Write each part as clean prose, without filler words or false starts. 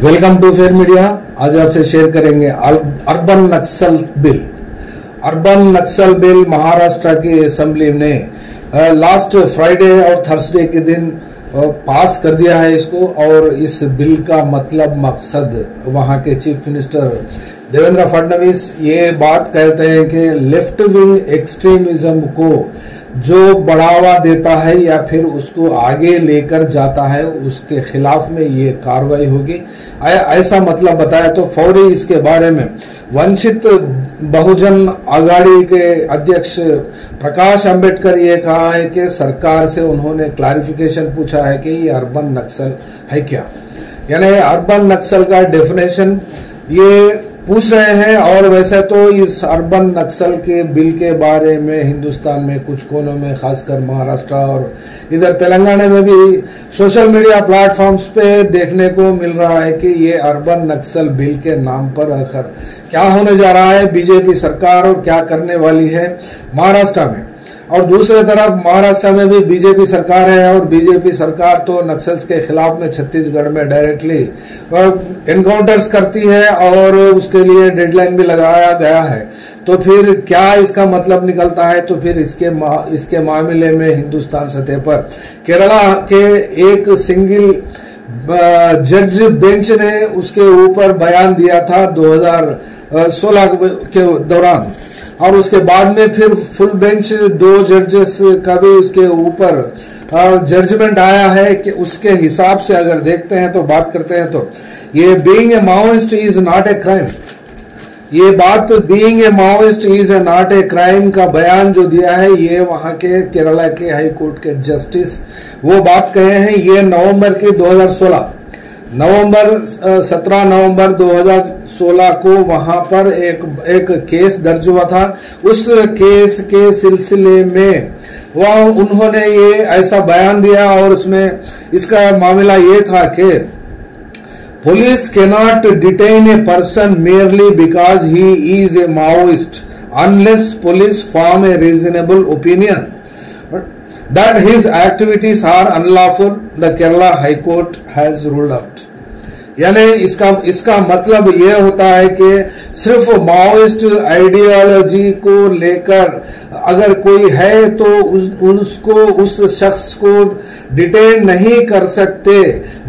Welcome to fair media. आज आपसे share करेंगे अर्बन नक्सल बिल। अर्बन नक्सल बिल महाराष्ट्र की असेंबली ने लास्ट फ्राइडे और थर्सडे के दिन पास कर दिया है इसको। और इस बिल का मतलब मकसद वहां के चीफ मिनिस्टर देवेंद्र फडणवीस ये बात कहते हैं कि लेफ्ट विंग एक्सट्रीमिज्म को जो बढ़ावा देता है या फिर उसको आगे लेकर जाता है उसके खिलाफ में ये कार्रवाई होगी, ऐसा मतलब बताया। तो फौरी इसके बारे में वंचित बहुजन आघाड़ी के अध्यक्ष प्रकाश अंबेडकर ये कहा है कि सरकार से उन्होंने क्लैरिफिकेशन पूछा है कि ये अर्बन नक्सल है क्या, यानी अर्बन नक्सल का डेफिनेशन ये पूछ रहे हैं। और वैसे तो इस अर्बन नक्सल के बिल के बारे में हिंदुस्तान में कुछ कोनों में, खासकर महाराष्ट्र और इधर तेलंगाना में भी सोशल मीडिया प्लेटफॉर्म्स पे देखने को मिल रहा है कि ये अर्बन नक्सल बिल के नाम पर आखिर क्या होने जा रहा है बीजेपी सरकार और क्या करने वाली है महाराष्ट्र में। और दूसरे तरफ महाराष्ट्र में भी बीजेपी सरकार है और बीजेपी सरकार तो नक्सल्स के खिलाफ में छत्तीसगढ़ में डायरेक्टली एनकाउंटर्स करती है और उसके लिए डेडलाइन भी लगाया गया है। तो फिर क्या इसका मतलब निकलता है? तो फिर इसके मामले में हिंदुस्तान सतह पर केरला के एक सिंगल जज बेंच ने उसके ऊपर बयान दिया था 2016 के दौरान, और उसके बाद में फिर फुल बेंच 2 जजेस का भी उसके ऊपर जजमेंट आया है कि उसके हिसाब से अगर देखते हैं तो बात करते हैं तो ये being a Maoist is not a crime, ये बात being a Maoist is a not a crime का बयान जो दिया है ये वहां के केरला के हाई कोर्ट के जस्टिस वो बात कहे हैं। ये नवंबर के 2016 17 नवंबर 2016 को वहां पर एक केस दर्ज हुआ था। उस केस के सिलसिले में वह उन्होंने ये ऐसा बयान दिया और उसमें इसका मामला ये था कि police cannot detain a person merely because he is a Maoist unless police form A reasonable opinion that his activities are unlawful, the Kerala High Court has ruled out। यानी इसका मतलब यह होता है कि सिर्फ माओइस्ट आइडियोलॉजी को लेकर अगर कोई है तो उस शख्स को डिटेन नहीं कर सकते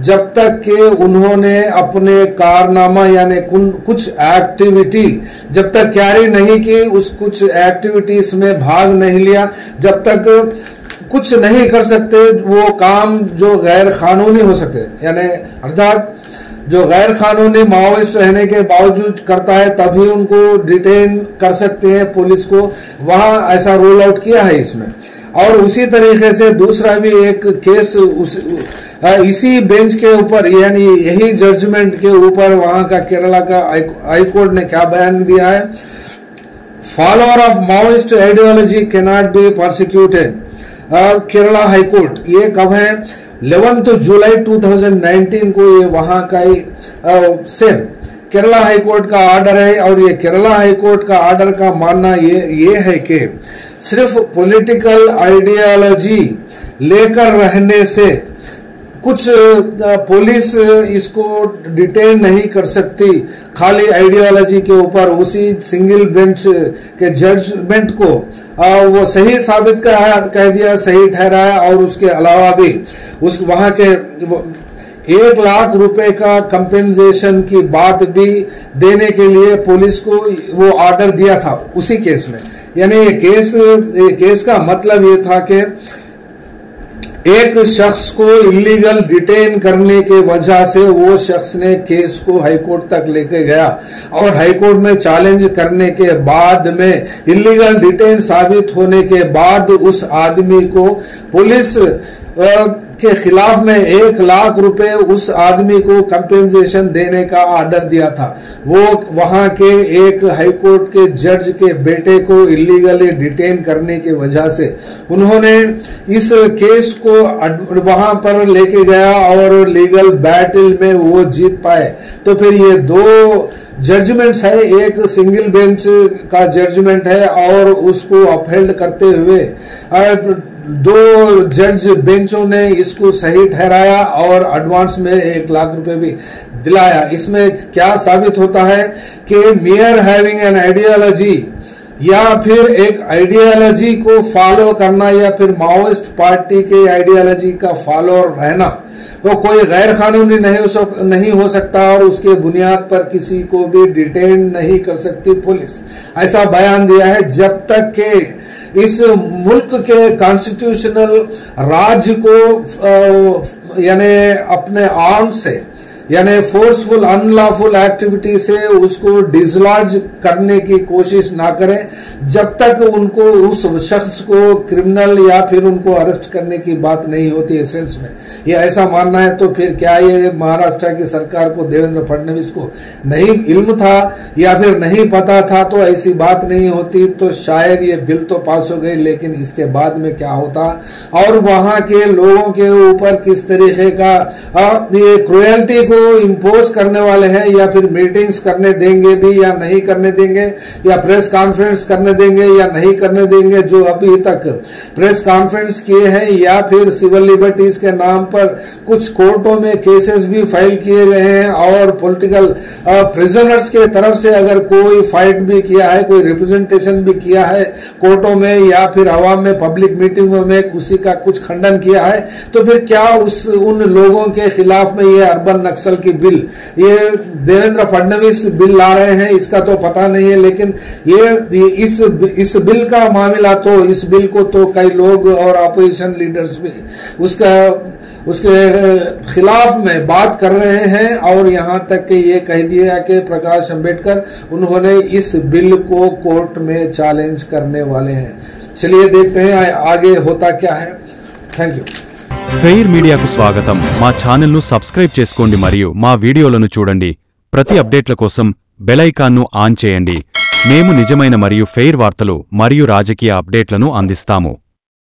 जब तक कि उन्होंने अपने कारनामा यानी कुछ एक्टिविटी जब तक कैरी नहीं की, उस कुछ एक्टिविटीज में भाग नहीं लिया, जब तक कुछ नहीं कर सकते वो काम जो गैर कानूनी हो सकते, यानी अर्थात जो गैर कानूनी माओइस्ट रहने के बावजूद करता है तभी उनको डिटेन कर सकते हैं पुलिस को, वहां ऐसा रोल आउट किया है इसमें। और उसी तरीके से दूसरा भी एक केस इसी बेंच के ऊपर यानी यही जजमेंट के ऊपर वहां का केरला का हाई कोर्ट ने क्या बयान दिया है, follower of Maoist ideology can not be prosecuted. Kerala high court ये कब है? 11 जुलाई 2019 को ये वहां का ही सेम केरला हाई कोर्ट का ऑर्डर है। और ये केरला हाई कोर्ट का ऑर्डर का मानना ये है कि सिर्फ पॉलिटिकल आइडियोलॉजी लेकर रहने से कुछ पुलिस इसको डिटेन नहीं कर सकती खाली आइडियोलॉजी के ऊपर। उसी सिंगल बेंच के जजमेंट को वो सही साबित कह दिया, सही ठहराया। और उसके अलावा भी उस वहां के 1 लाख रुपए का कंपेंसेशन की बात भी देने के लिए पुलिस को वो ऑर्डर दिया था उसी केस में। यानी ये केस का मतलब ये था कि एक शख्स को इलीगल डिटेन करने के वजह से वो शख्स ने केस को हाईकोर्ट तक लेके गया और हाईकोर्ट में चैलेंज करने के बाद में इलीगल डिटेन साबित होने के बाद उस आदमी को पुलिस के खिलाफ में 1 लाख रुपए उस आदमी को कंपेंसेशन देने का ऑर्डर दिया था। वो वहां के एक हाईकोर्ट के जज के बेटे को इलीगली डिटेन करने की वजह से उन्होंने इस केस को वहां पर लेके गया और लीगल बैटल में वो जीत पाए। तो फिर ये 2 जजमेंट्स है, एक सिंगल बेंच का जजमेंट है और उसको अपहेल्ड करते हुए दो जज बेंचों ने इसको सही ठहराया और एडवांस में 1 लाख रुपए भी दिलाया। इसमें क्या साबित होता है कि मेयर हैविंग एन आइडियोलॉजी या फिर एक आइडियोलॉजी को फॉलो करना या फिर माओइस्ट पार्टी के आइडियोलॉजी का फॉलोअर रहना वो कोई गैर कानूनी नहीं हो सकता और उसके बुनियाद पर किसी को भी डिटेन नहीं कर सकती पुलिस, ऐसा बयान दिया है। जब तक के इस मुल्क के कॉन्स्टिट्यूशनल राज को यानी अपने आर्म से यानी फोर्सफुल अनलॉफुल एक्टिविटी से उसको डिसलॉज करने की कोशिश ना करें, जब तक उनको उस शख्स को क्रिमिनल या फिर उनको अरेस्ट करने की बात नहीं होती है सेंस में। ये ऐसा मानना है तो फिर क्या ये महाराष्ट्र की सरकार को, देवेंद्र फडणवीस को नहीं इल्म था या फिर नहीं पता था तो ऐसी बात नहीं होती, तो शायद ये बिल तो पास हो गई, लेकिन इसके बाद में क्या होता और वहां के लोगों के ऊपर किस तरीके का ये क्रुएल्टी को इंपोज करने वाले हैं, या फिर मीटिंग्स करने देंगे भी या नहीं करने देंगे, या प्रेस कॉन्फ्रेंस करने देंगे या नहीं करने देंगे। जो अभी तक प्रेस कॉन्फ्रेंस किए हैं या फिर सिविल लिबर्टीज के नाम पर कुछ कोर्टों में केसेस भी फाइल किए गए हैं और पॉलिटिकल प्रिजनर्स के तरफ से अगर कोई फाइट भी किया है, कोई रिप्रेजेंटेशन भी किया है कोर्टों में या फिर अवाम में पब्लिक मीटिंगों में उसी का कुछ खंडन किया है, तो फिर क्या उन लोगों के खिलाफ में ये अर्बन नक्सल की बिल, ये देवेंद्र फडणवीस बिल ला रहे हैं, इसका तो पता नहीं है। लेकिन ये इस बिल का मामला तो इस बिल को तो कई लोग और अपोजिशन लीडर्स भी उसके खिलाफ में बात कर रहे हैं और यहां तक कि ये कह दिया कि प्रकाश अंबेडकर उन्होंने इस बिल को कोर्ट में चैलेंज करने वाले हैं। चलिए देखते हैं आगे होता क्या है। Thank you. ఫెయిర్ మీడియాకు స్వాగతం। మా ఛానల్ను సబ్స్క్రైబ్ చేసుకోండి మరియు మా వీడియోలను చూడండి। ప్రతి అప్డేట్ల కోసం బెల్ ఐకాన్ను ఆన్ చేయండి। మేము నిజమైన మరియు ఫెయిర్ వార్తలు మరియు రాజకీయ అప్డేట్లను అందిస్తాము।